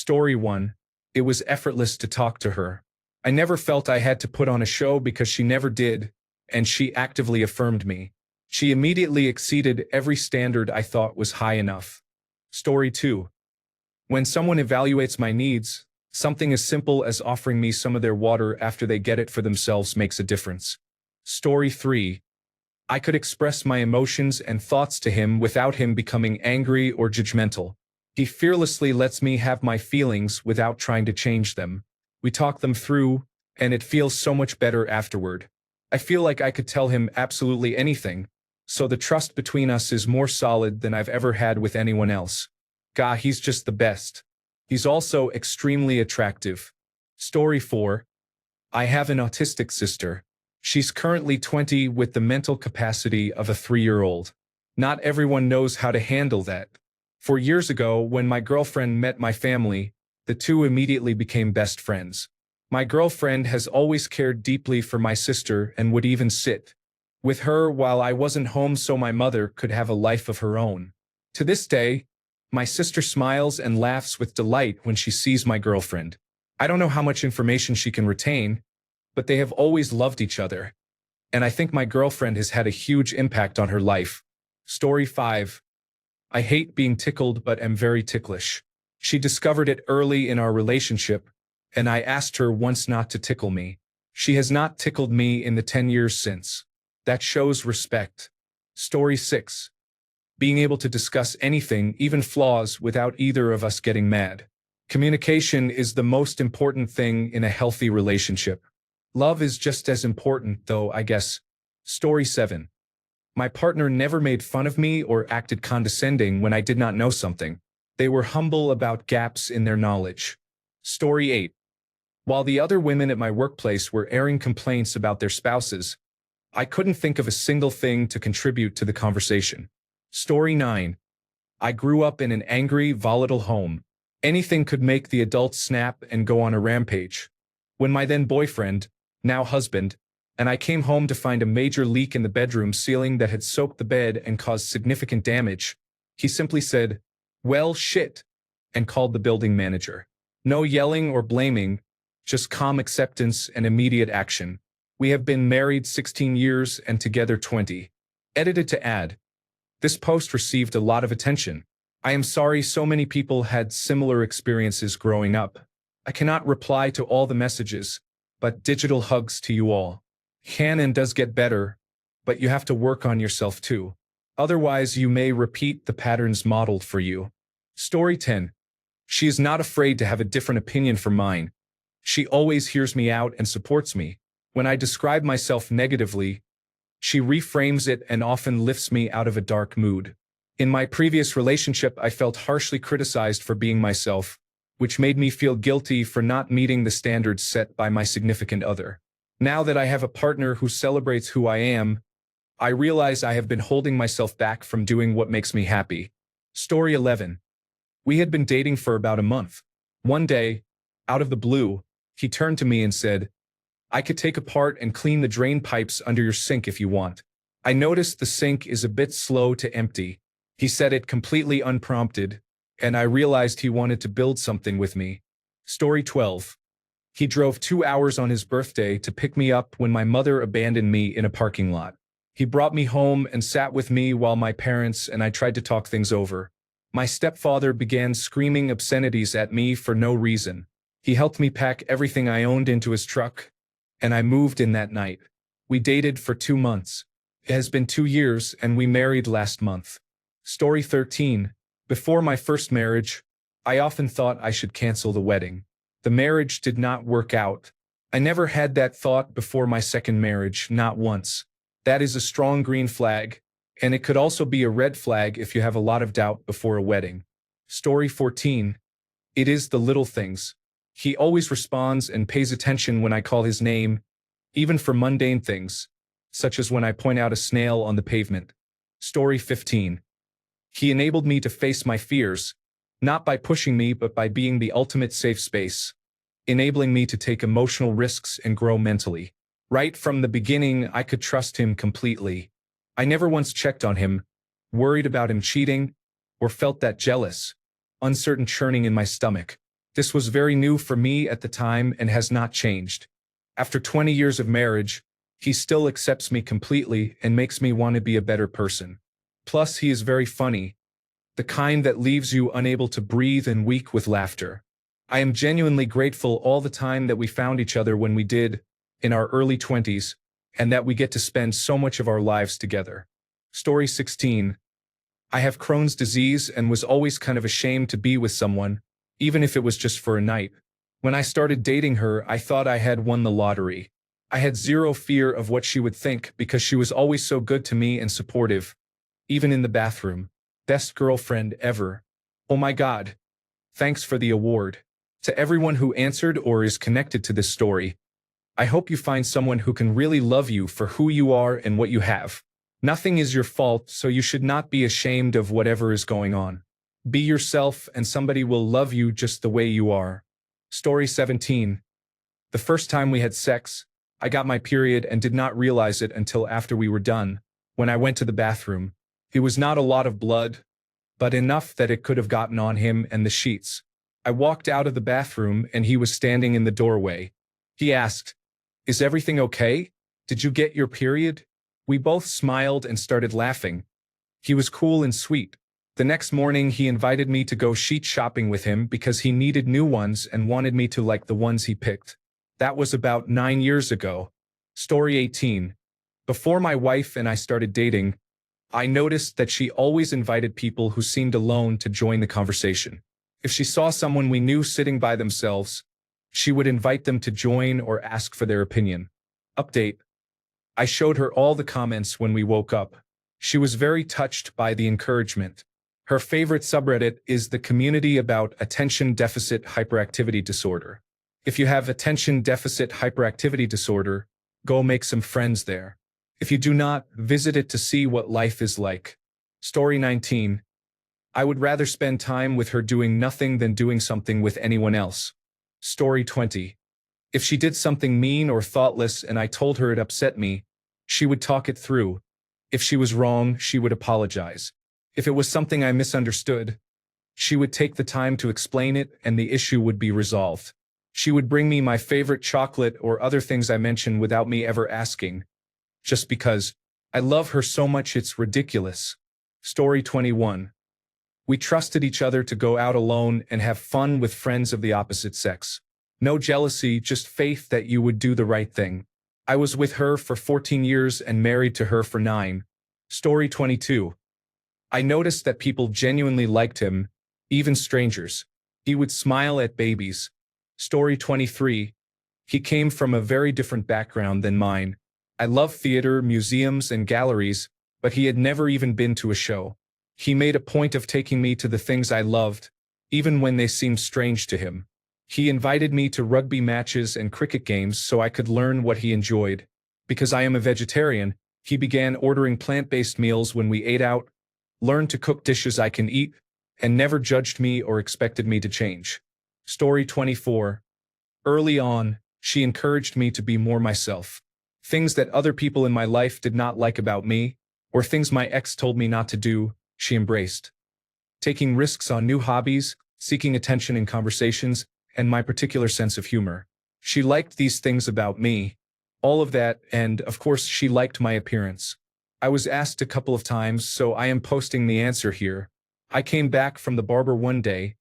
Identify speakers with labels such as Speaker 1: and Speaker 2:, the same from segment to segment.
Speaker 1: Story 1. It was effortless to talk to her. I never felt I had to put on a show because she never did, and she actively affirmed me. She immediately exceeded every standard I thought was high enough. Story 2. When someone evaluates my needs, something as simple as offering me some of their water after they get it for themselves makes a difference. Story 3. I could express my emotions and thoughts to him without him becoming angry or judgmental. He fearlessly lets me have my feelings without trying to change them. We talk them through, and it feels so much better afterward. I feel like I could tell him absolutely anything, so the trust between us is more solid than I've ever had with anyone else. Gah, he's just the best. He's also extremely attractive. Story 4. I have an autistic sister. She's currently 20 with the mental capacity of a 3-year-old. Not everyone knows how to handle that. 4 years ago, when my girlfriend met my family, the two immediately became best friends. My girlfriend has always cared deeply for my sister and would even sit with her while I wasn't home so my mother could have a life of her own. To this day, my sister smiles and laughs with delight when she sees my girlfriend. I don't know how much information she can retain, but they have always loved each other. And I think my girlfriend has had a huge impact on her life. Story 5. I hate being tickled but am very ticklish. She discovered it early in our relationship, and I asked her once not to tickle me. She has not tickled me in the 10 years since. That shows respect. Story 6. Being able to discuss anything, even flaws, without either of us getting mad. Communication is the most important thing in a healthy relationship. Love is just as important, though, I guess. Story 7. My partner never made fun of me or acted condescending when I did not know something. They were humble about gaps in their knowledge. Story 8. While the other women at my workplace were airing complaints about their spouses, I couldn't think of a single thing to contribute to the conversation. Story 9. I grew up in an angry, volatile home. Anything could make the adults snap and go on a rampage. When my then boyfriend, now husband, and I came home to find a major leak in the bedroom ceiling that had soaked the bed and caused significant damage, he simply said, "Well, shit," and called the building manager. No yelling or blaming, just calm acceptance and immediate action. We have been married 16 years and together 20. Edited to add. This post received a lot of attention. I am sorry so many people had similar experiences growing up. I cannot reply to all the messages, but digital hugs to you all. Can and does get better, but you have to work on yourself too. Otherwise, you may repeat the patterns modeled for you. Story 10. She is not afraid to have a different opinion from mine. She always hears me out and supports me. When I describe myself negatively, she reframes it and often lifts me out of a dark mood. In my previous relationship, I felt harshly criticized for being myself, which made me feel guilty for not meeting the standards set by my significant other. Now that I have a partner who celebrates who I am, I realize I have been holding myself back from doing what makes me happy. Story 11. We had been dating for about a month. One day, out of the blue, he turned to me and said, "I could take apart and clean the drain pipes under your sink if you want." I noticed the sink is a bit slow to empty. He said it completely unprompted, and I realized he wanted to build something with me. Story 12. He drove 2 hours on his birthday to pick me up when my mother abandoned me in a parking lot. He brought me home and sat with me while my parents and I tried to talk things over. My stepfather began screaming obscenities at me for no reason. He helped me pack everything I owned into his truck, and I moved in that night. We dated for 2 months. It has been 2 years, and we married last month. Story 13. Before my first marriage, I often thought I should cancel the wedding. The marriage did not work out. I never had that thought before my second marriage, not once. That is a strong green flag, and it could also be a red flag if you have a lot of doubt before a wedding. Story 14. It is the little things. He always responds and pays attention when I call his name, even for mundane things, such as when I point out a snail on the pavement. Story 15. He enabled me to face my fears, not by pushing me but by being the ultimate safe space, enabling me to take emotional risks and grow mentally. Right from the beginning, I could trust him completely. I never once checked on him, worried about him cheating, or felt that jealous, uncertain churning in my stomach. This was very new for me at the time and has not changed. After 20 years of marriage, he still accepts me completely and makes me want to be a better person. Plus, he is very funny, the kind that leaves you unable to breathe and weak with laughter. I am genuinely grateful all the time that we found each other when we did, in our early 20s, and that we get to spend so much of our lives together. Story 16. I have Crohn's disease and was always kind of ashamed to be with someone, even if it was just for a night. When I started dating her, I thought I had won the lottery. I had zero fear of what she would think because she was always so good to me and supportive. Even in the bathroom. Best girlfriend ever. Oh my God. Thanks for the award. To everyone who answered or is connected to this story, I hope you find someone who can really love you for who you are and what you have. Nothing is your fault, so you should not be ashamed of whatever is going on. Be yourself and somebody will love you just the way you are. Story 17. The first time we had sex, I got my period and did not realize it until after we were done. When I went to the bathroom, it was not a lot of blood, but enough that it could have gotten on him and the sheets. I walked out of the bathroom and he was standing in the doorway. He asked, "Is everything okay? Did you get your period?" We both smiled and started laughing. He was cool and sweet. The next morning he invited me to go sheet shopping with him because he needed new ones and wanted me to like the ones he picked. That was about 9 years ago. Story 18. Before my wife and I started dating, I noticed that she always invited people who seemed alone to join the conversation. If she saw someone we knew sitting by themselves, she would invite them to join or ask for their opinion. Update. I showed her all the comments when we woke up. She was very touched by the encouragement. Her favorite subreddit is the community about attention deficit hyperactivity disorder. If you have attention deficit hyperactivity disorder, go make some friends there. If you do not, visit it to see what life is like. Story 19. I would rather spend time with her doing nothing than doing something with anyone else. Story 20. If she did something mean or thoughtless and I told her it upset me, she would talk it through. If she was wrong, she would apologize. If it was something I misunderstood, she would take the time to explain it and the issue would be resolved. She would bring me my favorite chocolate or other things I mention without me ever asking. Just because. I love her so much it's ridiculous. Story 21. We trusted each other to go out alone and have fun with friends of the opposite sex. No jealousy, just faith that you would do the right thing. I was with her for 14 years and married to her for 9. Story 22. I noticed that people genuinely liked him, even strangers. He would smile at babies. Story 23. He came from a very different background than mine. I love theater, museums, and galleries, but he had never even been to a show. He made a point of taking me to the things I loved, even when they seemed strange to him. He invited me to rugby matches and cricket games so I could learn what he enjoyed. Because I am a vegetarian, he began ordering plant-based meals when we ate out, learned to cook dishes I can eat, and never judged me or expected me to change. Story 24. Early on, she encouraged me to be more myself. Things that other people in my life did not like about me, or things my ex told me not to do, she embraced. Taking risks on new hobbies, seeking attention in conversations, and my particular sense of humor. She liked these things about me. All of that, and of course she liked my appearance. I was asked a couple of times, so I am posting the answer here. I came back from the barber one day,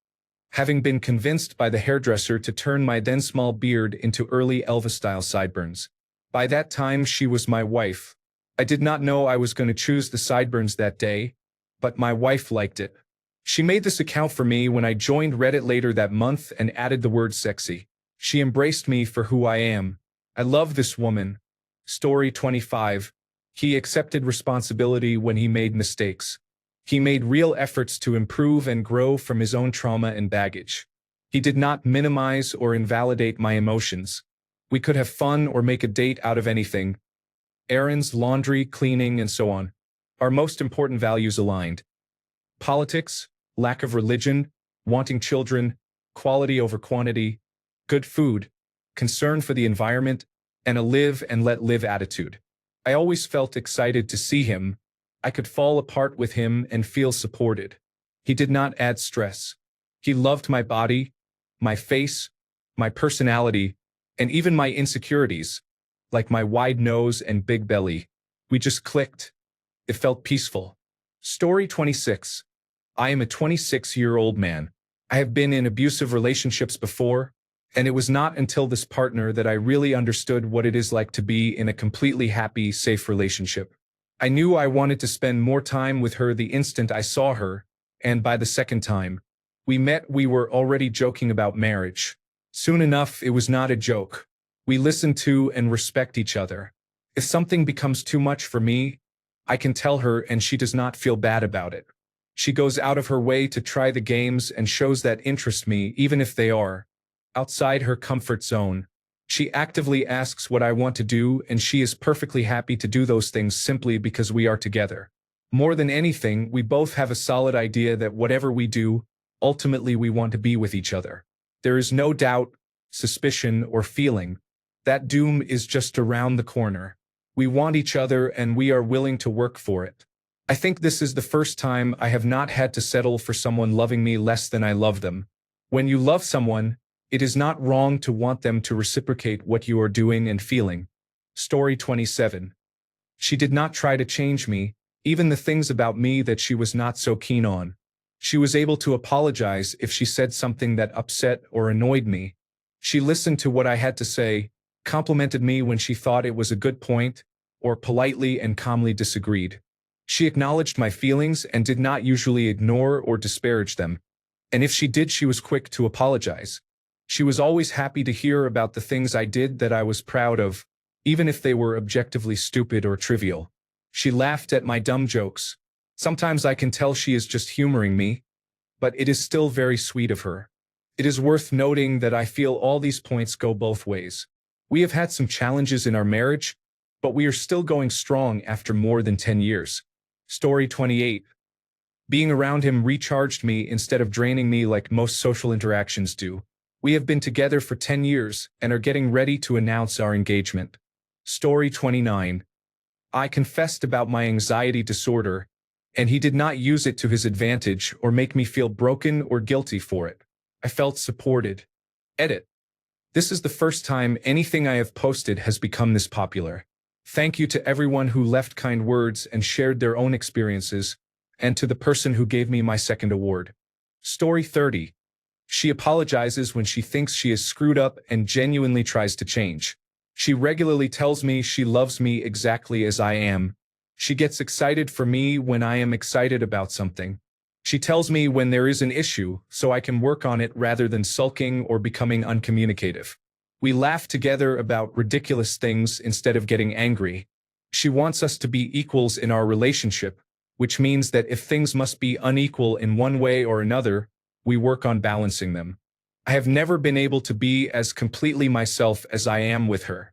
Speaker 1: having been convinced by the hairdresser to turn my then small beard into early Elvis-style sideburns. By that time she was my wife. I did not know I was going to choose the sideburns that day, but my wife liked it. She made this account for me when I joined Reddit later that month and added the word sexy. She embraced me for who I am. I love this woman. Story 25. He accepted responsibility when he made mistakes. He made real efforts to improve and grow from his own trauma and baggage. He did not minimize or invalidate my emotions. We could have fun or make a date out of anything. Errands, laundry, cleaning, and so on. Our most important values aligned. Politics, lack of religion, wanting children, quality over quantity, good food, concern for the environment, and a live and let live attitude. I always felt excited to see him. I could fall apart with him and feel supported. He did not add stress. He loved my body, my face, my personality, and even my insecurities, like my wide nose and big belly. We just clicked. It felt peaceful. Story 26. I am a 26-year-old man. I have been in abusive relationships before, and it was not until this partner that I really understood what it is like to be in a completely happy, safe relationship. I knew I wanted to spend more time with her the instant I saw her, and by the second time we met, we were already joking about marriage. Soon enough, it was not a joke. We listen to and respect each other. If something becomes too much for me, I can tell her and she does not feel bad about it. She goes out of her way to try the games and shows that interest me, even if they are outside her comfort zone. She actively asks what I want to do, and she is perfectly happy to do those things simply because we are together. More than anything, we both have a solid idea that whatever we do, ultimately we want to be with each other. There is no doubt, suspicion, or feeling that doom is just around the corner. We want each other and we are willing to work for it. I think this is the first time I have not had to settle for someone loving me less than I love them. When you love someone, it is not wrong to want them to reciprocate what you are doing and feeling. Story 27. She did not try to change me, even the things about me that she was not so keen on. She was able to apologize if she said something that upset or annoyed me. She listened to what I had to say, complimented me when she thought it was a good point, or politely and calmly disagreed. She acknowledged my feelings and did not usually ignore or disparage them. And if she did, she was quick to apologize. She was always happy to hear about the things I did that I was proud of, even if they were objectively stupid or trivial. She laughed at my dumb jokes. Sometimes I can tell she is just humoring me, but it is still very sweet of her. It is worth noting that I feel all these points go both ways. We have had some challenges in our marriage, but we are still going strong after more than 10 years. Story 28. Being around him recharged me instead of draining me like most social interactions do. We have been together for 10 years and are getting ready to announce our engagement. Story 29. I confessed about my anxiety disorder, and he did not use it to his advantage or make me feel broken or guilty for it. I felt supported. Edit. This is the first time anything I have posted has become this popular. Thank you to everyone who left kind words and shared their own experiences, and to the person who gave me my second award. Story 30. She apologizes when she thinks she is screwed up and genuinely tries to change. She regularly tells me she loves me exactly as I am. She gets excited for me when I am excited about something. She tells me when there is an issue, so I can work on it rather than sulking or becoming uncommunicative. We laugh together about ridiculous things instead of getting angry. She wants us to be equals in our relationship, which means that if things must be unequal in one way or another, we work on balancing them. I have never been able to be as completely myself as I am with her.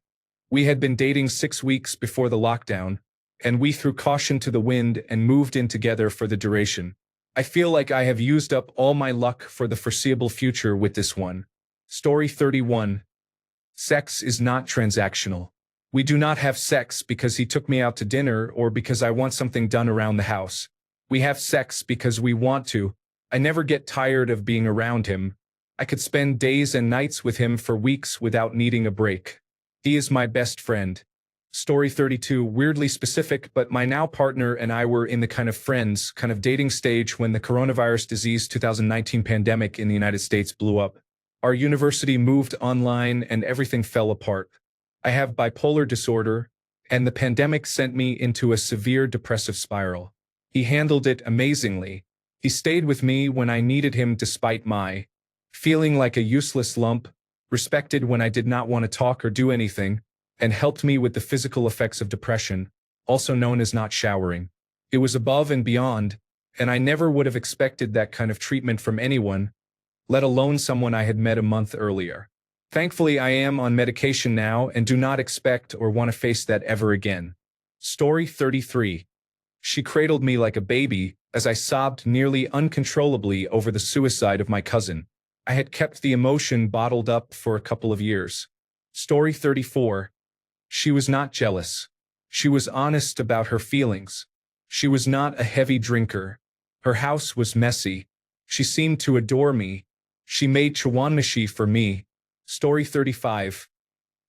Speaker 1: We had been dating 6 weeks before the lockdown, and we threw caution to the wind and moved in together for the duration. I feel like I have used up all my luck for the foreseeable future with this one. Story 31. Sex is not transactional. We do not have sex because he took me out to dinner or because I want something done around the house. We have sex because we want to. I never get tired of being around him. I could spend days and nights with him for weeks without needing a break. He is my best friend. Story 32, weirdly specific, but my now partner and I were in the kind of friends, kind of dating stage when the coronavirus disease 2019 pandemic in the United States blew up. Our university moved online and everything fell apart. I have bipolar disorder, and the pandemic sent me into a severe depressive spiral. He handled it amazingly. He stayed with me when I needed him despite my feeling like a useless lump, respected when I did not want to talk or do anything, and helped me with the physical effects of depression, also known as not showering. It was above and beyond, and I never would have expected that kind of treatment from anyone, let alone someone I had met a month earlier. Thankfully, I am on medication now and do not expect or want to face that ever again. Story 33. She cradled me like a baby as I sobbed nearly uncontrollably over the suicide of my cousin. I had kept the emotion bottled up for a couple of years. Story 34. She was not jealous. She was honest about her feelings. She was not a heavy drinker. Her house was messy. She seemed to adore me. She made chawanmushi for me. Story 35.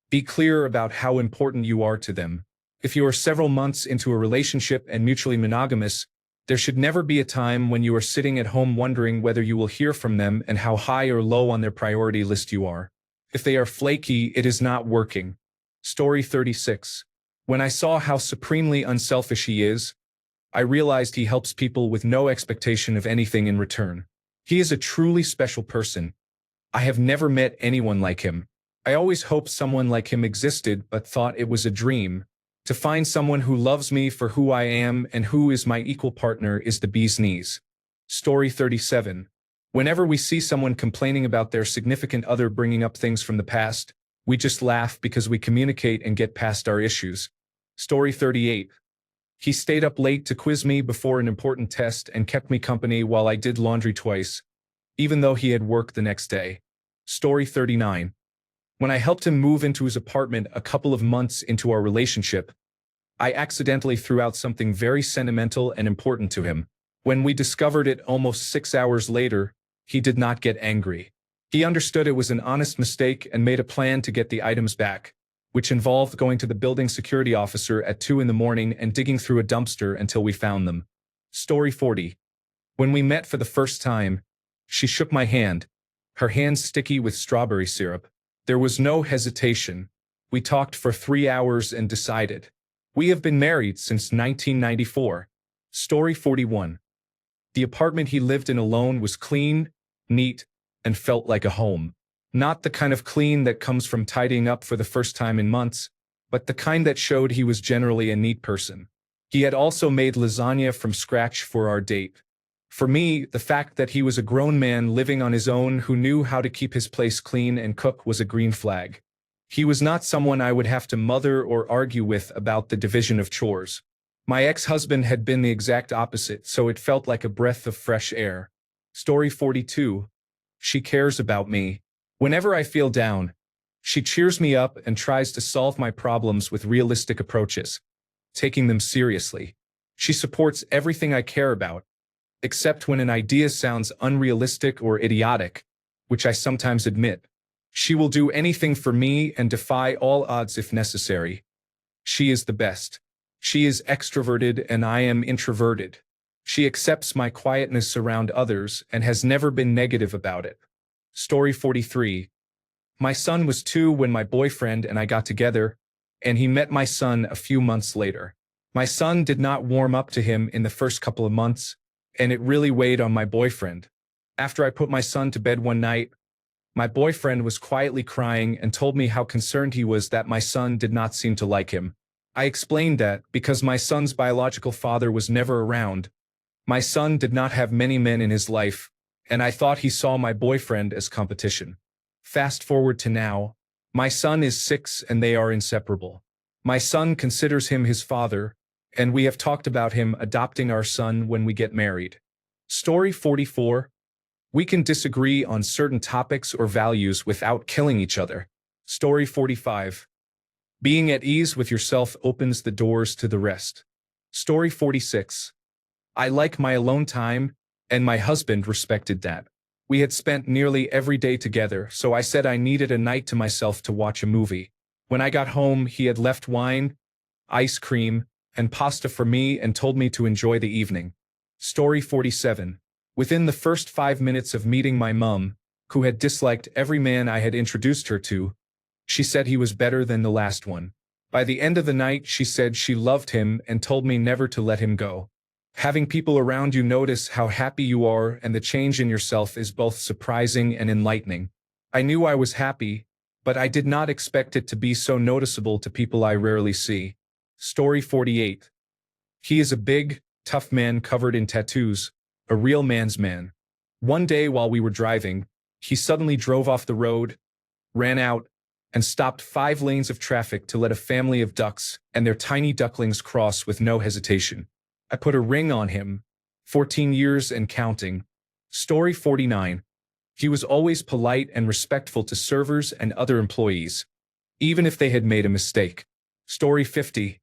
Speaker 1: Be clear about how important you are to them. If you are several months into a relationship and mutually monogamous, there should never be a time when you are sitting at home wondering whether you will hear from them and how high or low on their priority list you are. If they are flaky, it is not working. Story 36. When I saw how supremely unselfish he is, I realized he helps people with no expectation of anything in return. He is a truly special person. I have never met anyone like him. I always hoped someone like him existed but thought it was a dream. To find someone who loves me for who I am and who is my equal partner is the bee's knees. Story 37. Whenever we see someone complaining about their significant other bringing up things from the past, we just laugh because we communicate and get past our issues. Story 38. He stayed up late to quiz me before an important test and kept me company while I did laundry twice, even though he had work the next day. Story 39. When I helped him move into his apartment a couple of months into our relationship, I accidentally threw out something very sentimental and important to him. When we discovered it almost 6 hours later, he did not get angry. He understood it was an honest mistake and made a plan to get the items back, which involved going to the building security officer at 2 in the morning and digging through a dumpster until we found them. Story 40. When we met for the first time, she shook my hand, her hands sticky with strawberry syrup. There was no hesitation. We talked for 3 hours and decided. We have been married since 1994. Story 41. The apartment he lived in alone was clean, neat, and felt like a home. Not the kind of clean that comes from tidying up for the first time in months, but the kind that showed he was generally a neat person. He had also made lasagna from scratch for our date. For me, the fact that he was a grown man living on his own who knew how to keep his place clean and cook was a green flag. He was not someone I would have to mother or argue with about the division of chores. My ex-husband had been the exact opposite, so it felt like a breath of fresh air. Story 42. She cares about me. Whenever I feel down, she cheers me up and tries to solve my problems with realistic approaches, taking them seriously. She supports everything I care about, except when an idea sounds unrealistic or idiotic, which I sometimes admit. She will do anything for me and defy all odds if necessary. She is the best. She is extroverted and I am introverted. She accepts my quietness around others and has never been negative about it. Story 43. My son was 2 when my boyfriend and I got together, and he met my son a few months later. My son did not warm up to him in the first couple of months, and it really weighed on my boyfriend. After I put my son to bed one night, my boyfriend was quietly crying and told me how concerned he was that my son did not seem to like him. I explained that, because my son's biological father was never around, my son did not have many men in his life, and I thought he saw my boyfriend as competition. Fast forward to now, my son is 6 and they are inseparable. My son considers him his father, and we have talked about him adopting our son when we get married. Story 44. We can disagree on certain topics or values without killing each other. Story 45. Being at ease with yourself opens the doors to the rest. Story 46. I like my alone time, and my husband respected that. We had spent nearly every day together, so I said I needed a night to myself to watch a movie. When I got home, he had left wine, ice cream, and pasta for me and told me to enjoy the evening. Story 47. Within the first 5 minutes of meeting my mum, who had disliked every man I had introduced her to, she said he was better than the last one. By the end of the night, she said she loved him and told me never to let him go. Having people around you notice how happy you are and the change in yourself is both surprising and enlightening. I knew I was happy, but I did not expect it to be so noticeable to people I rarely see. Story 48. He is a big, tough man covered in tattoos, a real man's man. One day while we were driving, he suddenly drove off the road, ran out, and stopped 5 lanes of traffic to let a family of ducks and their tiny ducklings cross with no hesitation. I put a ring on him, 14 years and counting. Story 49. He was always polite and respectful to servers and other employees, even if they had made a mistake. Story 50.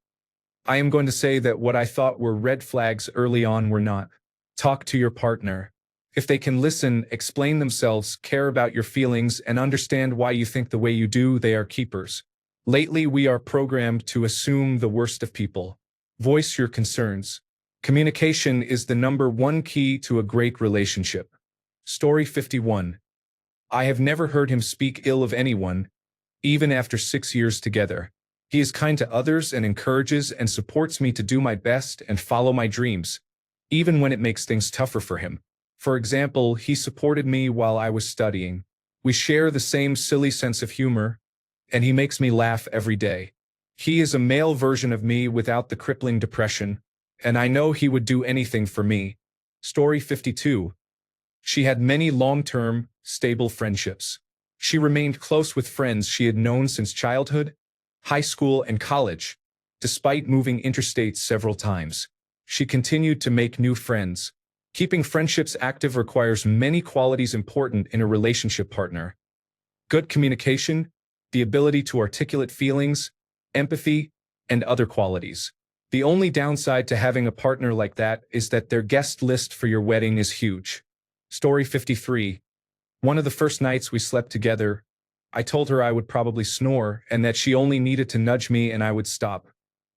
Speaker 1: I am going to say that what I thought were red flags early on were not. Talk to your partner. If they can listen, explain themselves, care about your feelings, and understand why you think the way you do, they are keepers. Lately, we are programmed to assume the worst of people. Voice your concerns. Communication is the #1 key to a great relationship. Story 51. I have never heard him speak ill of anyone, even after 6 years together. He is kind to others and encourages and supports me to do my best and follow my dreams, even when it makes things tougher for him. For example, he supported me while I was studying. We share the same silly sense of humor, and he makes me laugh every day. He is a male version of me without the crippling depression, and I know he would do anything for me. Story 52. She had many long-term, stable friendships. She remained close with friends she had known since childhood, high school, and college. Despite moving interstates several times, she continued to make new friends. Keeping friendships active requires many qualities important in a relationship partner: good communication, the ability to articulate feelings, empathy, and other qualities. The only downside to having a partner like that is that their guest list for your wedding is huge. Story 53. One of the first nights we slept together, I told her I would probably snore and that she only needed to nudge me and I would stop.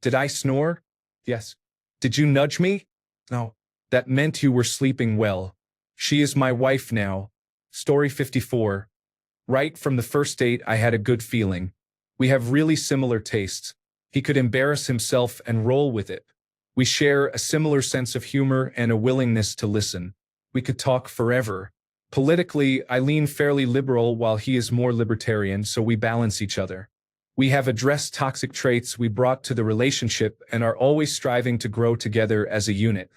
Speaker 1: Did I snore? Yes. Did you nudge me? No. That meant you were sleeping well. She is my wife now. Story 54. Right from the first date, I had a good feeling. We have really similar tastes. He could embarrass himself and roll with it. We share a similar sense of humor and a willingness to listen. We could talk forever. Politically, I lean fairly liberal while he is more libertarian, so we balance each other. We have addressed toxic traits we brought to the relationship and are always striving to grow together as a unit.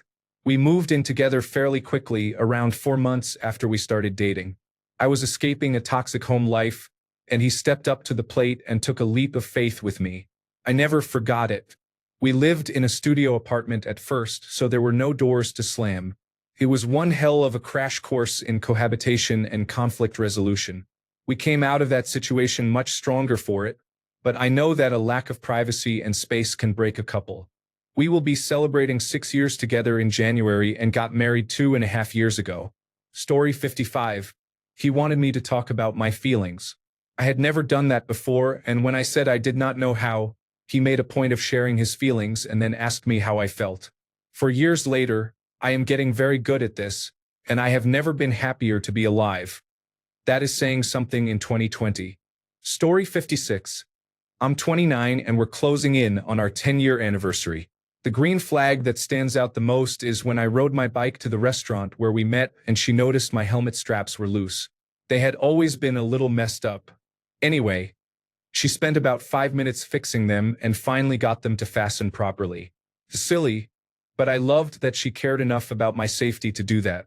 Speaker 1: We moved in together fairly quickly, around 4 months after we started dating. I was escaping a toxic home life, and he stepped up to the plate and took a leap of faith with me. I never forgot it. We lived in a studio apartment at first, so there were no doors to slam. It was one hell of a crash course in cohabitation and conflict resolution. We came out of that situation much stronger for it, but I know that a lack of privacy and space can break a couple. We will be celebrating 6 years together in January and got married 2.5 years ago. Story 55. He wanted me to talk about my feelings. I had never done that before, and when I said I did not know how, he made a point of sharing his feelings and then asked me how I felt. For years later, I am getting very good at this, and I have never been happier to be alive. That is saying something in 2020. Story 56. I'm 29 and we're closing in on our 10-year anniversary. The green flag that stands out the most is when I rode my bike to the restaurant where we met and she noticed my helmet straps were loose. They had always been a little messed up. Anyway, she spent about 5 minutes fixing them and finally got them to fasten properly. Silly, but I loved that she cared enough about my safety to do that.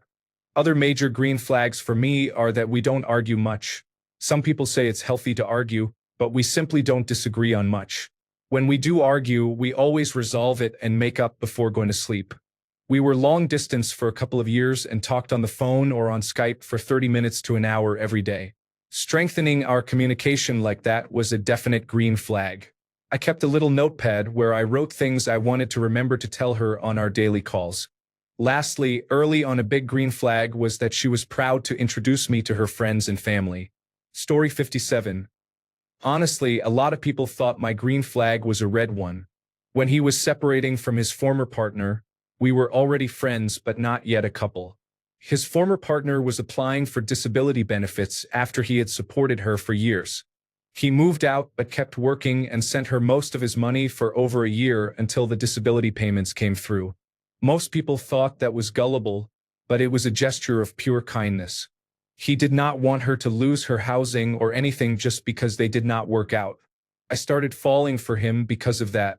Speaker 1: Other major green flags for me are that we don't argue much. Some people say it's healthy to argue, but we simply don't disagree on much. When we do argue, we always resolve it and make up before going to sleep. We were long distance for a couple of years and talked on the phone or on Skype for 30 minutes to an hour every day. Strengthening our communication like that was a definite green flag. I kept a little notepad where I wrote things I wanted to remember to tell her on our daily calls. Lastly, early on, a big green flag was that she was proud to introduce me to her friends and family. Story 57. Honestly, a lot of people thought my green flag was a red one. When he was separating from his former partner, we were already friends but not yet a couple. His former partner was applying for disability benefits after he had supported her for years. He moved out but kept working and sent her most of his money for over a year until the disability payments came through. Most people thought that was gullible, but it was a gesture of pure kindness. He did not want her to lose her housing or anything just because they did not work out. I started falling for him because of that.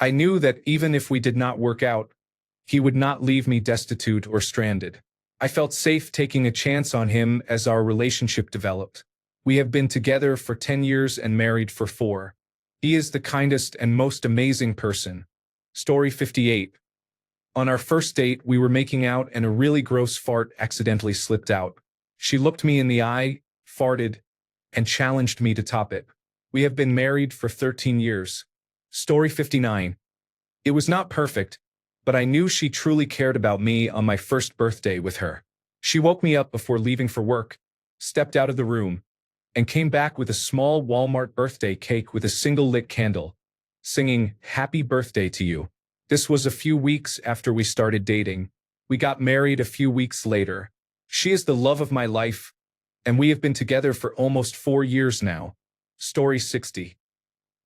Speaker 1: I knew that even if we did not work out, he would not leave me destitute or stranded. I felt safe taking a chance on him as our relationship developed. We have been together for 10 years and married for 4. He is the kindest and most amazing person. Story 58. On our first date, we were making out and a really gross fart accidentally slipped out. She looked me in the eye, farted, and challenged me to top it. We have been married for 13 years. Story 59. It was not perfect, but I knew she truly cared about me on my first birthday with her. She woke me up before leaving for work, stepped out of the room, and came back with a small Walmart birthday cake with a single lit candle, singing, "Happy birthday to you." This was a few weeks after we started dating. We got married a few weeks later. She is the love of my life, and we have been together for almost 4 years now. Story 60.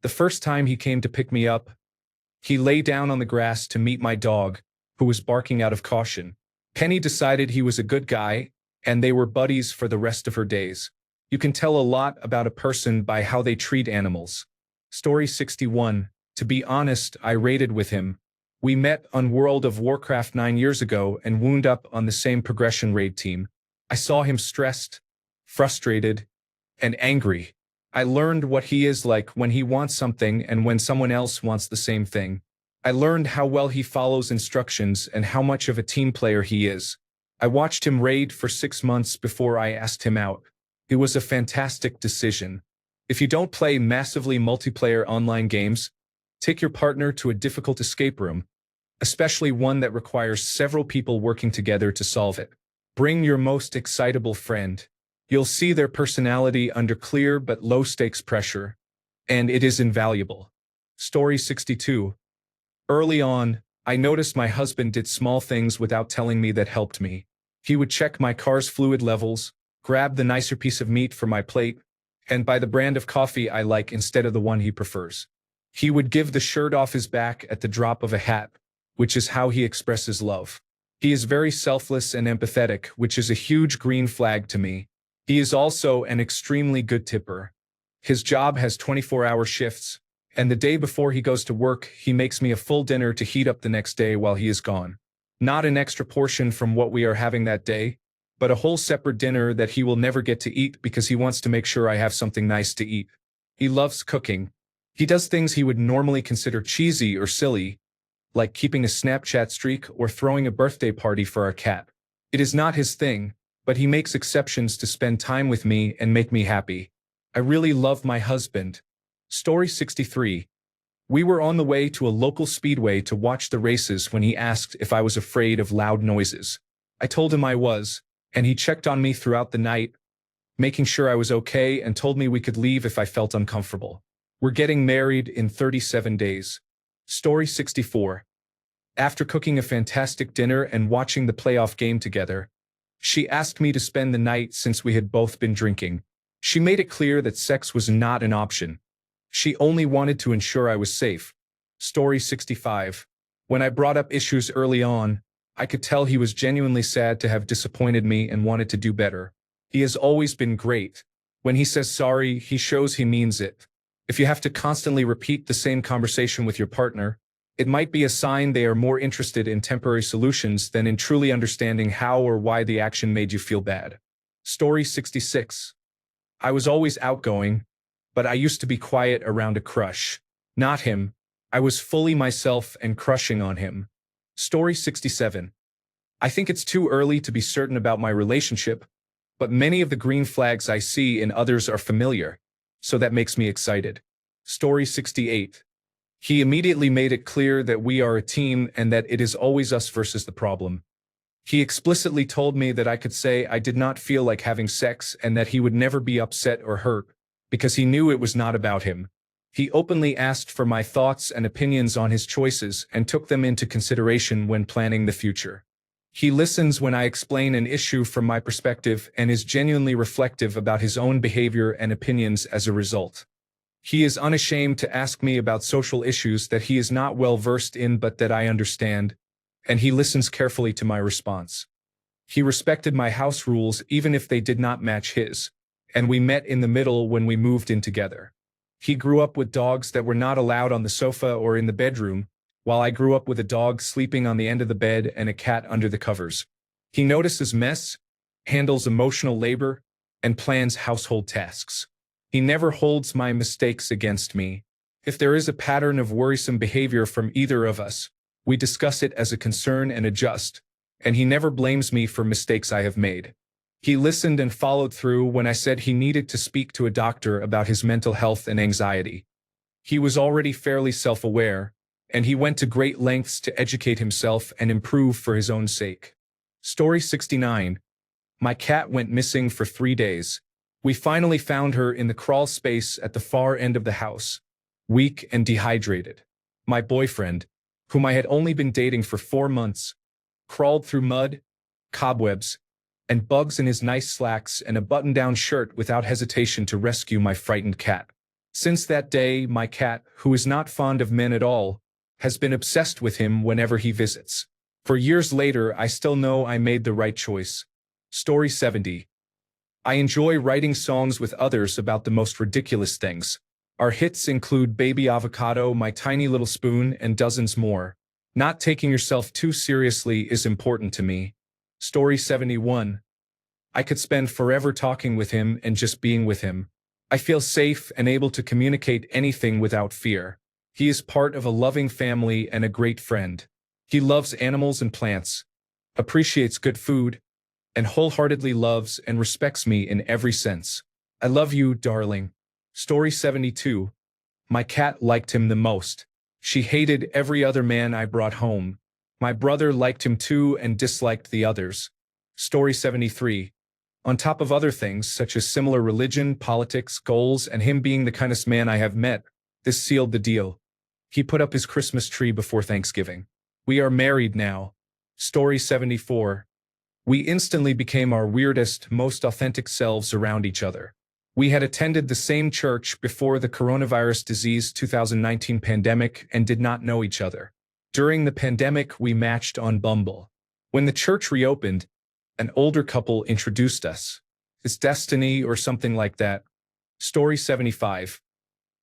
Speaker 1: The first time he came to pick me up, he lay down on the grass to meet my dog, who was barking out of caution. Penny decided he was a good guy, and they were buddies for the rest of her days. You can tell a lot about a person by how they treat animals. Story 61. To be honest, I raided with him. We met on World of Warcraft 9 years ago and wound up on the same progression raid team. I saw him stressed, frustrated, and angry. I learned what he is like when he wants something and when someone else wants the same thing. I learned how well he follows instructions and how much of a team player he is. I watched him raid for 6 months before I asked him out. It was a fantastic decision. If you don't play massively multiplayer online games, take your partner to a difficult escape room, especially one that requires several people working together to solve it. Bring your most excitable friend. You'll see their personality under clear but low-stakes pressure, and it is invaluable. Story 62. Early on, I noticed my husband did small things without telling me that helped me. He would check my car's fluid levels, grab the nicer piece of meat for my plate, and buy the brand of coffee I like instead of the one he prefers. He would give the shirt off his back at the drop of a hat, which is how he expresses love. He is very selfless and empathetic, which is a huge green flag to me. He is also an extremely good tipper. His job has 24-hour shifts, and the day before he goes to work, he makes me a full dinner to heat up the next day while he is gone. Not an extra portion from what we are having that day, but a whole separate dinner that he will never get to eat because he wants to make sure I have something nice to eat. He loves cooking. He does things he would normally consider cheesy or silly, like keeping a Snapchat streak or throwing a birthday party for our cat. It is not his thing, but he makes exceptions to spend time with me and make me happy. I really love my husband. Story 63. We were on the way to a local speedway to watch the races when he asked if I was afraid of loud noises. I told him I was, and he checked on me throughout the night, making sure I was okay and told me we could leave if I felt uncomfortable. We're getting married in 37 days. Story 64. After cooking a fantastic dinner and watching the playoff game together, she asked me to spend the night since we had both been drinking. She made it clear that sex was not an option. She only wanted to ensure I was safe. Story 65. When I brought up issues early on, I could tell he was genuinely sad to have disappointed me and wanted to do better. He has always been great. When he says sorry, he shows he means it. If you have to constantly repeat the same conversation with your partner, it might be a sign they are more interested in temporary solutions than in truly understanding how or why the action made you feel bad. Story 66. I was always outgoing, but I used to be quiet around a crush. Not him. I was fully myself and crushing on him. Story 67. I think it's too early to be certain about my relationship, but many of the green flags I see in others are familiar, so that makes me excited. Story 68. He immediately made it clear that we are a team and that it is always us versus the problem. He explicitly told me that I could say I did not feel like having sex and that he would never be upset or hurt, because he knew it was not about him. He openly asked for my thoughts and opinions on his choices and took them into consideration when planning the future. He listens when I explain an issue from my perspective and is genuinely reflective about his own behavior and opinions as a result. He is unashamed to ask me about social issues that he is not well versed in but that I understand, and he listens carefully to my response. He respected my house rules even if they did not match his, and we met in the middle when we moved in together. He grew up with dogs that were not allowed on the sofa or in the bedroom, while I grew up with a dog sleeping on the end of the bed and a cat under the covers. He notices mess, handles emotional labor, and plans household tasks. He never holds my mistakes against me. If there is a pattern of worrisome behavior from either of us, we discuss it as a concern and adjust, and he never blames me for mistakes I have made. He listened and followed through when I said he needed to speak to a doctor about his mental health and anxiety. He was already fairly self-aware, and he went to great lengths to educate himself and improve for his own sake. Story 69. My cat went missing for 3 days. We finally found her in the crawl space at the far end of the house, weak and dehydrated. My boyfriend, whom I had only been dating for 4 months, crawled through mud, cobwebs, and bugs in his nice slacks and a button-down shirt without hesitation to rescue my frightened cat. Since that day, my cat, who is not fond of men at all, has been obsessed with him whenever he visits. For years later, I still know I made the right choice. Story 70. I enjoy writing songs with others about the most ridiculous things. Our hits include Baby Avocado, My Tiny Little Spoon, and dozens more. Not taking yourself too seriously is important to me. Story 71. I could spend forever talking with him and just being with him. I feel safe and able to communicate anything without fear. He is part of a loving family and a great friend. He loves animals and plants, appreciates good food, and wholeheartedly loves and respects me in every sense. I love you, darling. Story 72. My cat liked him the most. She hated every other man I brought home. My brother liked him too and disliked the others. Story 73. On top of other things, such as similar religion, politics, goals, and him being the kindest man I have met, this sealed the deal. He put up his Christmas tree before Thanksgiving. We are married now. Story 74. We instantly became our weirdest, most authentic selves around each other. We had attended the same church before the coronavirus disease 2019 pandemic and did not know each other. During the pandemic, we matched on Bumble. When the church reopened, an older couple introduced us. It's destiny or something like that. Story 75.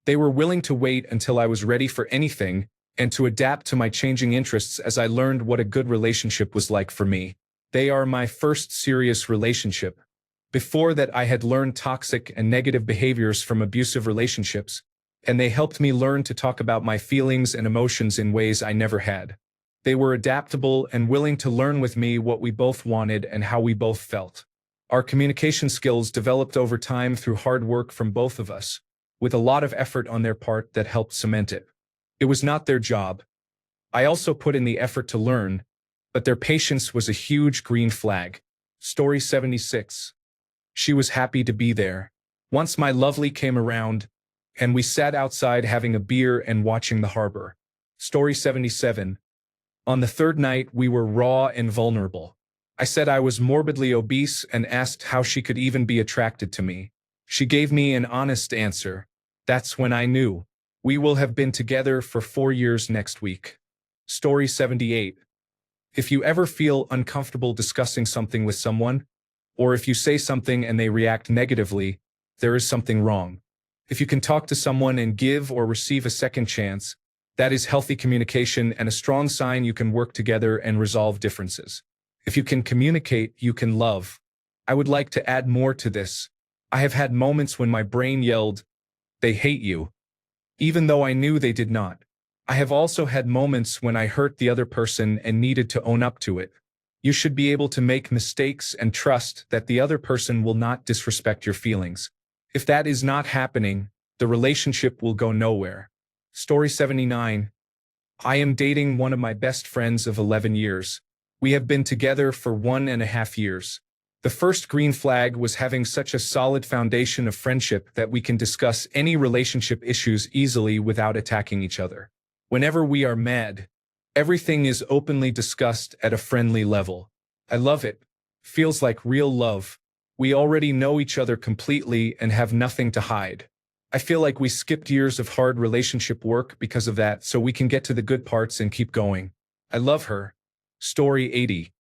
Speaker 1: They were willing to wait until I was ready for anything and to adapt to my changing interests as I learned what a good relationship was like for me. They are my first serious relationship. Before that, I had learned toxic and negative behaviors from abusive relationships, and they helped me learn to talk about my feelings and emotions in ways I never had. They were adaptable and willing to learn with me what we both wanted and how we both felt. Our communication skills developed over time through hard work from both of us, with a lot of effort on their part that helped cement it. It was not their job. I also put in the effort to learn, but their patience was a huge green flag. Story 76. She was happy to be there. Once my lovely came around, and we sat outside having a beer and watching the harbor. Story 77. On the third night, we were raw and vulnerable. I said I was morbidly obese and asked how she could even be attracted to me. She gave me an honest answer. That's when I knew. We will have been together for 4 years next week. Story 78. If you ever feel uncomfortable discussing something with someone, or if you say something and they react negatively, there is something wrong. If you can talk to someone and give or receive a second chance, that is healthy communication and a strong sign you can work together and resolve differences. If you can communicate, you can love. I would like to add more to this. I have had moments when my brain yelled, "They hate you," even though I knew they did not. I have also had moments when I hurt the other person and needed to own up to it. You should be able to make mistakes and trust that the other person will not disrespect your feelings. If that is not happening, the relationship will go nowhere. Story 79. I am dating one of my best friends of 11 years. We have been together for 1.5 years. The first green flag was having such a solid foundation of friendship that we can discuss any relationship issues easily without attacking each other. Whenever we are mad, everything is openly discussed at a friendly level. I love it. Feels like real love. We already know each other completely and have nothing to hide. I feel like we skipped years of hard relationship work because of that, so we can get to the good parts and keep going. I love her. Story 80.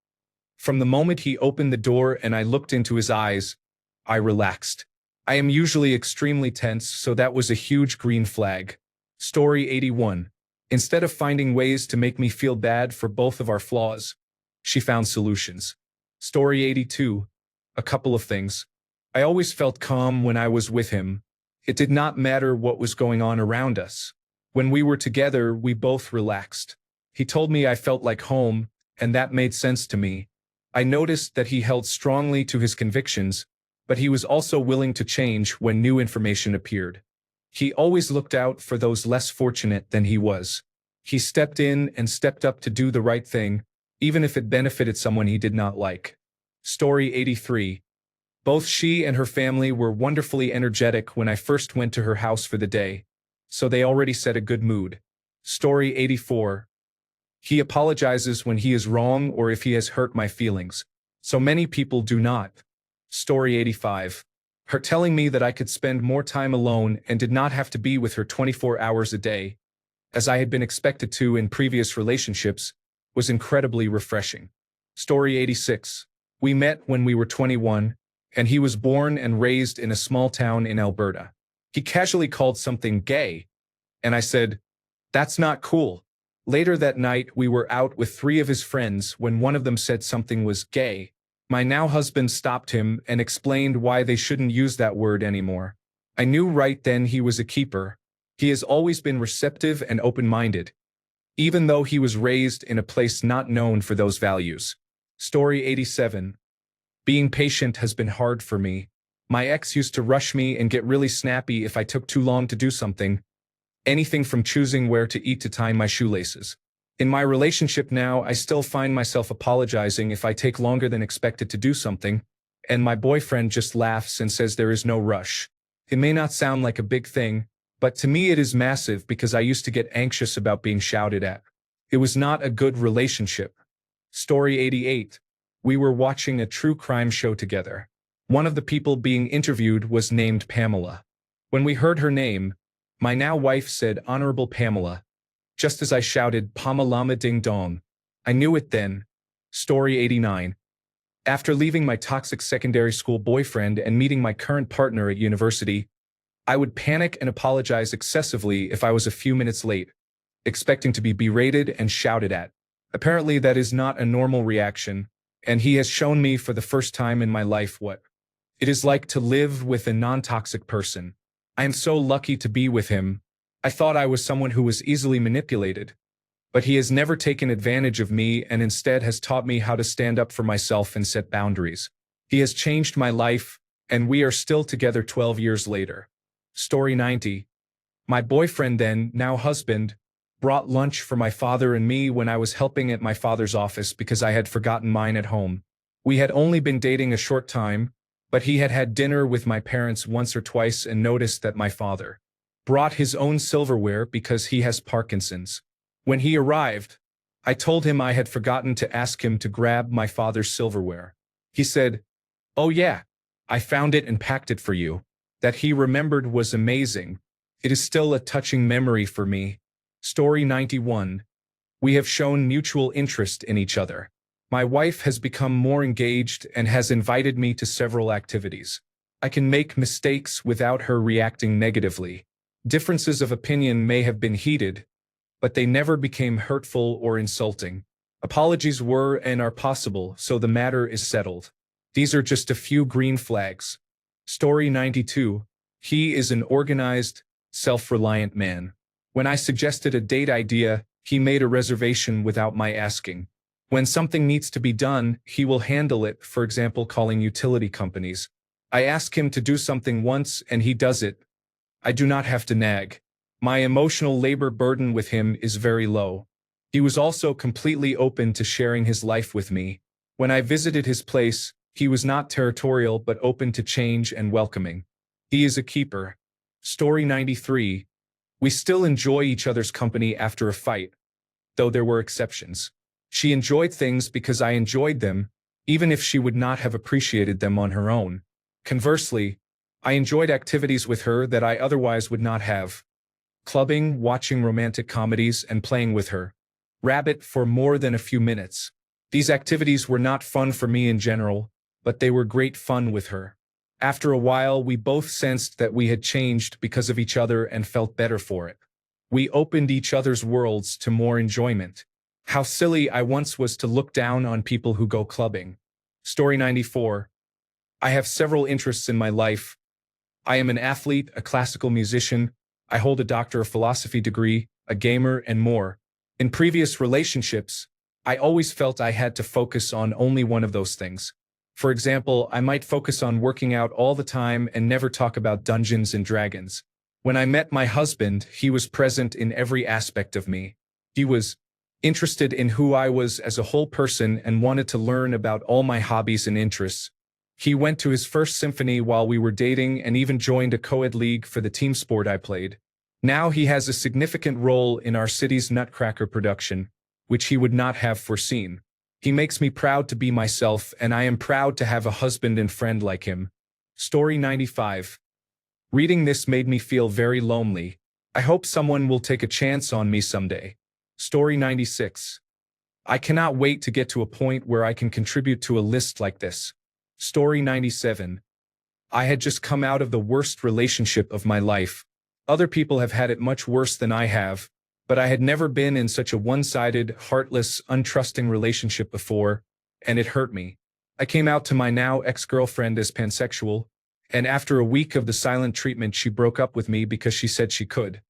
Speaker 1: From the moment he opened the door and I looked into his eyes, I relaxed. I am usually extremely tense, so that was a huge green flag. Story 81. Instead of finding ways to make me feel bad for both of our flaws, she found solutions. Story 82. A couple of things. I always felt calm when I was with him. It did not matter what was going on around us. When we were together, we both relaxed. He told me I felt like home, and that made sense to me. I noticed that he held strongly to his convictions, but he was also willing to change when new information appeared. He always looked out for those less fortunate than he was. He stepped in and stepped up to do the right thing, even if it benefited someone he did not like. Story 83. Both she and her family were wonderfully energetic when I first went to her house for the day, so they already set a good mood. Story 84. He apologizes when he is wrong or if he has hurt my feelings. So many people do not. Story 85. Her telling me that I could spend more time alone and did not have to be with her 24 hours a day, as I had been expected to in previous relationships, was incredibly refreshing. Story 86. We met when we were 21, and he was born and raised in a small town in Alberta. He casually called something gay, and I said, "That's not cool." Later that night, we were out with 3 of his friends when one of them said something was gay. My now husband stopped him and explained why they shouldn't use that word anymore. I knew right then he was a keeper. He has always been receptive and open-minded, even though he was raised in a place not known for those values. Story 87. Being patient has been hard for me. My ex used to rush me and get really snappy if I took too long to do something, anything from choosing where to eat to tying my shoelaces. In my relationship now, I still find myself apologizing if I take longer than expected to do something, and my boyfriend just laughs and says there is no rush. It may not sound like a big thing, but to me it is massive because I used to get anxious about being shouted at. It was not a good relationship. Story 88. We were watching a true crime show together. One of the people being interviewed was named Pamela. When we heard her name, my now wife said, "Honorable Pamela," just as I shouted, "Pamalama Ding Dong." I knew it then. Story 89. After leaving my toxic secondary school boyfriend and meeting my current partner at university, I would panic and apologize excessively if I was a few minutes late, expecting to be berated and shouted at. Apparently that is not a normal reaction, and he has shown me for the first time in my life what it is like to live with a non-toxic person. I am so lucky to be with him. I thought I was someone who was easily manipulated, but he has never taken advantage of me and instead has taught me how to stand up for myself and set boundaries. He has changed my life, and we are still together 12 years later. Story 90. My boyfriend then, now husband, brought lunch for my father and me when I was helping at my father's office because I had forgotten mine at home. We had only been dating a short time, but he had had dinner with my parents once or twice and noticed that my father brought his own silverware because he has Parkinson's. When he arrived, I told him I had forgotten to ask him to grab my father's silverware. He said, "Oh yeah, I found it and packed it for you." That he remembered was amazing. It is still a touching memory for me. Story 91. We have shown mutual interest in each other. My wife has become more engaged and has invited me to several activities. I can make mistakes without her reacting negatively. Differences of opinion may have been heated, but they never became hurtful or insulting. Apologies were and are possible, so the matter is settled. These are just a few green flags. Story 92. He is an organized, self-reliant man. When I suggested a date idea, he made a reservation without my asking. When something needs to be done, he will handle it, for example calling utility companies. I ask him to do something once and he does it. I do not have to nag. My emotional labor burden with him is very low. He was also completely open to sharing his life with me. When I visited his place, he was not territorial but open to change and welcoming. He is a keeper. Story 93. We still enjoy each other's company after a fight, though there were exceptions. She enjoyed things because I enjoyed them, even if she would not have appreciated them on her own. Conversely, I enjoyed activities with her that I otherwise would not have. Clubbing, watching romantic comedies, and playing with her rabbit for more than a few minutes. These activities were not fun for me in general, but they were great fun with her. After a while, we both sensed that we had changed because of each other and felt better for it. We opened each other's worlds to more enjoyment. How silly I once was to look down on people who go clubbing. Story 94. I have several interests in my life. I am an athlete, a classical musician. I hold a Doctor of Philosophy degree, a gamer, and more. In previous relationships, I always felt I had to focus on only one of those things. For example, I might focus on working out all the time and never talk about Dungeons and Dragons. When I met my husband, he was present in every aspect of me. He was interested in who I was as a whole person and wanted to learn about all my hobbies and interests. He went to his first symphony while we were dating and even joined a co-ed league for the team sport I played. Now he has a significant role in our city's Nutcracker production, which he would not have foreseen. He makes me proud to be myself, and I am proud to have a husband and friend like him. Story 95. Reading this made me feel very lonely. I hope someone will take a chance on me someday. Story 96. I cannot wait to get to a point where I can contribute to a list like this. Story 97. I had just come out of the worst relationship of my life. Other people have had it much worse than I have, but I had never been in such a one-sided, heartless, untrusting relationship before, and it hurt me. I came out to my now ex-girlfriend as pansexual, and after a week of the silent treatment she broke up with me because she said she could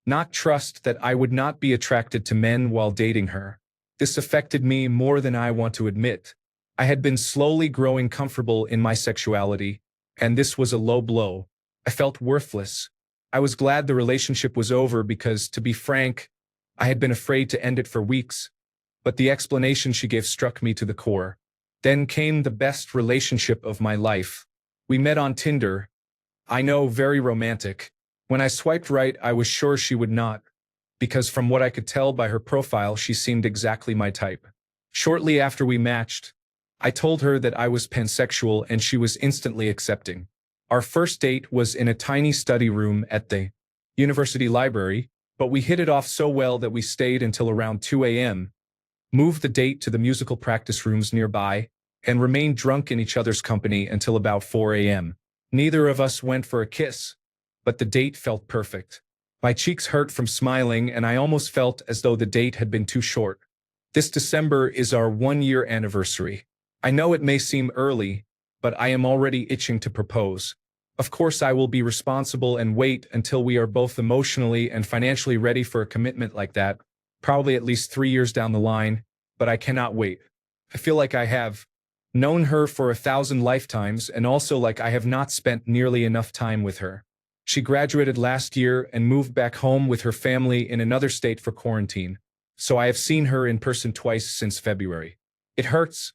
Speaker 1: not trust that I would not be attracted to men while dating her. This affected me more than I want to admit. I had been slowly growing comfortable in my sexuality, and this was a low blow. I felt worthless. I was glad the relationship was over because, to be frank, I had been afraid to end it for weeks, but the explanation she gave struck me to the core. Then came the best relationship of my life. We met on Tinder. I know, very romantic. When I swiped right, I was sure she would not, because from what I could tell by her profile, she seemed exactly my type. Shortly after we matched, I told her that I was pansexual and she was instantly accepting. Our first date was in a tiny study room at the university library, but we hit it off so well that we stayed until around 2 a.m., moved the date to the musical practice rooms nearby, and remained drunk in each other's company until about 4 a.m. Neither of us went for a kiss, but the date felt perfect. My cheeks hurt from smiling, and I almost felt as though the date had been too short. This December is our 1-year anniversary. I know it may seem early, but I am already itching to propose. Of course, I will be responsible and wait until we are both emotionally and financially ready for a commitment like that, probably at least 3 years down the line, but I cannot wait. I feel like I have known her for 1,000 lifetimes, and also like I have not spent nearly enough time with her. She graduated last year and moved back home with her family in another state for quarantine, so I have seen her in person twice since February. It hurts,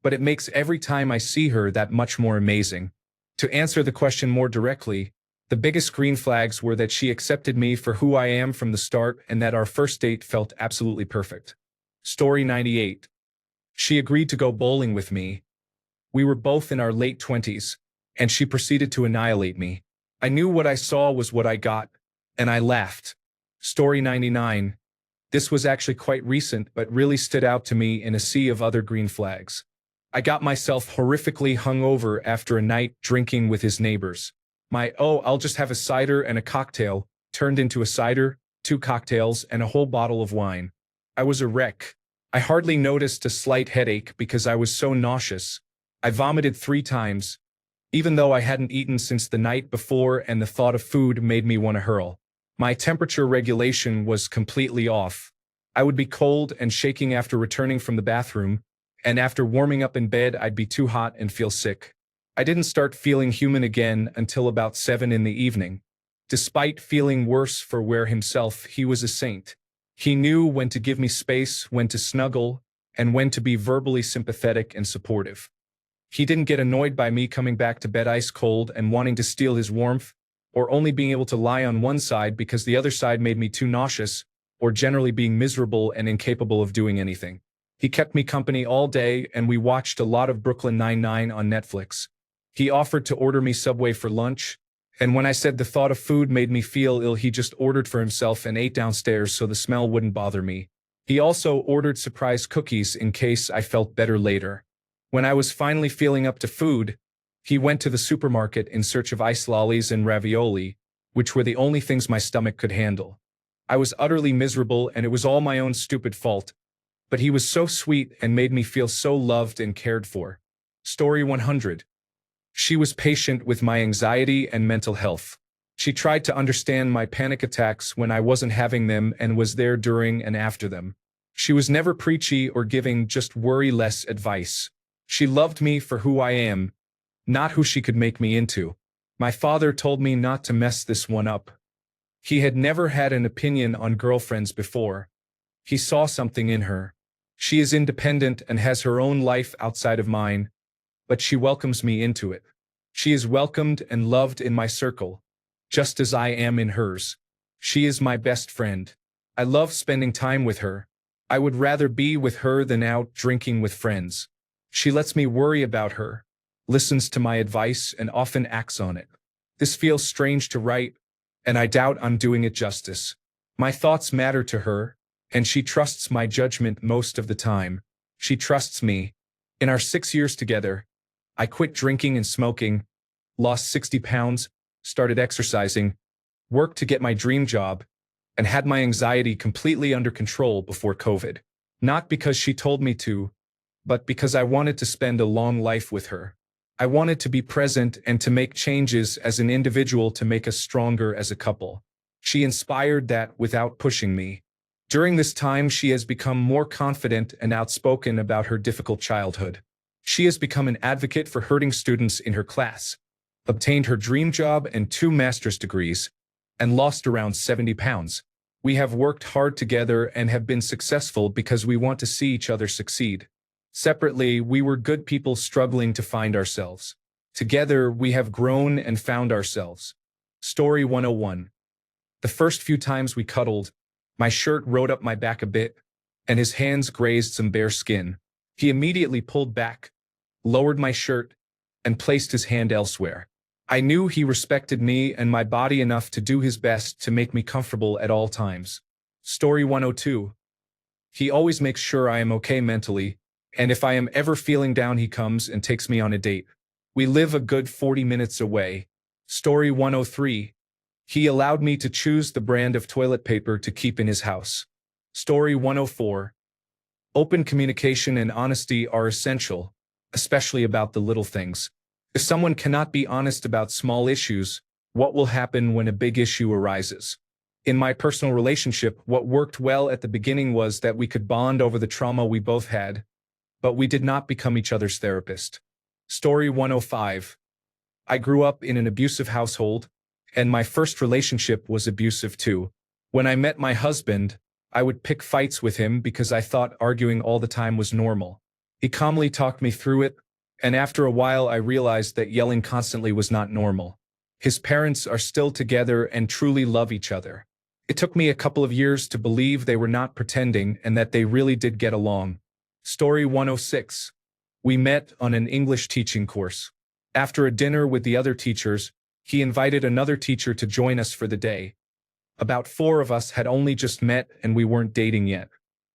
Speaker 1: but it makes every time I see her that much more amazing. To answer the question more directly, the biggest green flags were that she accepted me for who I am from the start and that our first date felt absolutely perfect. Story 98. She agreed to go bowling with me. We were both in our late 20s, and she proceeded to annihilate me. I knew what I saw was what I got, and I laughed. Story 99. This was actually quite recent, but really stood out to me in a sea of other green flags. I got myself horrifically hungover after a night drinking with his neighbors. My I'll just have a cider and a cocktail turned into a cider, 2 cocktails, and a whole bottle of wine. I was a wreck. I hardly noticed a slight headache because I was so nauseous. I vomited 3 times, even though I hadn't eaten since the night before, and the thought of food made me want to hurl. My temperature regulation was completely off. I would be cold and shaking after returning from the bathroom, and after warming up in bed, I'd be too hot and feel sick. I didn't start feeling human again until about 7 in the evening. Despite feeling worse for wear himself, he was a saint. He knew when to give me space, when to snuggle, and when to be verbally sympathetic and supportive. He didn't get annoyed by me coming back to bed ice cold and wanting to steal his warmth, or only being able to lie on one side because the other side made me too nauseous, or generally being miserable and incapable of doing anything. He kept me company all day, and we watched a lot of Brooklyn Nine-Nine on Netflix. He offered to order me Subway for lunch, and when I said the thought of food made me feel ill, he just ordered for himself and ate downstairs so the smell wouldn't bother me. He also ordered surprise cookies in case I felt better later. When I was finally feeling up to food, he went to the supermarket in search of ice lollies and ravioli, which were the only things my stomach could handle. I was utterly miserable, and it was all my own stupid fault. But he was so sweet and made me feel so loved and cared for. Story 100. She was patient with my anxiety and mental health. She tried to understand my panic attacks when I wasn't having them and was there during and after them. She was never preachy or giving just worry less advice. She loved me for who I am, not who she could make me into. My father told me not to mess this one up. He had never had an opinion on girlfriends before. He saw something in her. She is independent and has her own life outside of mine, but she welcomes me into it. She is welcomed and loved in my circle, just as I am in hers. She is my best friend. I love spending time with her. I would rather be with her than out drinking with friends. She lets me worry about her, listens to my advice, and often acts on it. This feels strange to write, and I doubt I'm doing it justice. My thoughts matter to her, and she trusts my judgment most of the time. She trusts me. In our 6 years together, I quit drinking and smoking, lost 60 pounds, started exercising, worked to get my dream job, and had my anxiety completely under control before COVID. Not because she told me to, but because I wanted to spend a long life with her. I wanted to be present and to make changes as an individual to make us stronger as a couple. She inspired that without pushing me. During this time, she has become more confident and outspoken about her difficult childhood. She has become an advocate for hurting students in her class, obtained her dream job and 2 master's degrees, and lost around 70 pounds. We have worked hard together and have been successful because we want to see each other succeed. Separately, we were good people struggling to find ourselves. Together, we have grown and found ourselves. Story 101. The first few times we cuddled, my shirt rode up my back a bit, and his hands grazed some bare skin. He immediately pulled back, lowered my shirt, and placed his hand elsewhere. I knew he respected me and my body enough to do his best to make me comfortable at all times. Story 102. He always makes sure I am okay mentally, and if I am ever feeling down, he comes and takes me on a date. We live a good 40 minutes away. Story 103. He allowed me to choose the brand of toilet paper to keep in his house. Story 104. Open communication and honesty are essential, especially about the little things. If someone cannot be honest about small issues, what will happen when a big issue arises? In my personal relationship, what worked well at the beginning was that we could bond over the trauma we both had, but we did not become each other's therapist. Story 105. I grew up in an abusive household, and my first relationship was abusive too. When I met my husband, I would pick fights with him because I thought arguing all the time was normal. He calmly talked me through it, and after a while I realized that yelling constantly was not normal. His parents are still together and truly love each other. It took me a couple of years to believe they were not pretending and that they really did get along. Story 106. We met on an English teaching course. After a dinner with the other teachers, he invited another teacher to join us for the day. About 4 of us had only just met and we weren't dating yet.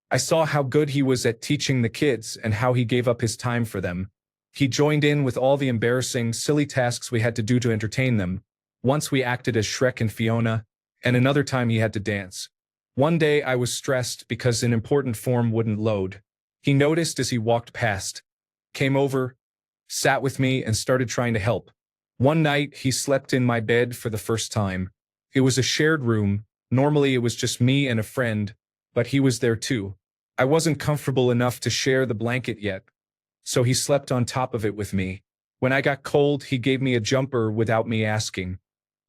Speaker 1: I saw how good he was at teaching the kids and how he gave up his time for them. He joined in with all the embarrassing, silly tasks we had to do to entertain them. Once we acted as Shrek and Fiona, and another time he had to dance. One day I was stressed because an important form wouldn't load. He noticed as he walked past, came over, sat with me, and started trying to help. One night, he slept in my bed for the first time. It was a shared room. Normally, it was just me and a friend, but he was there too. I wasn't comfortable enough to share the blanket yet, so he slept on top of it with me. When I got cold, he gave me a jumper without me asking.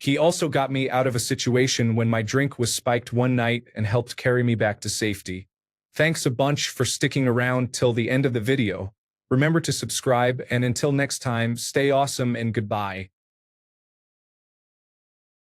Speaker 1: He also got me out of a situation when my drink was spiked one night and helped carry me back to safety. Thanks a bunch for sticking around till the end of the video. Remember to subscribe, and until next time, stay awesome and goodbye.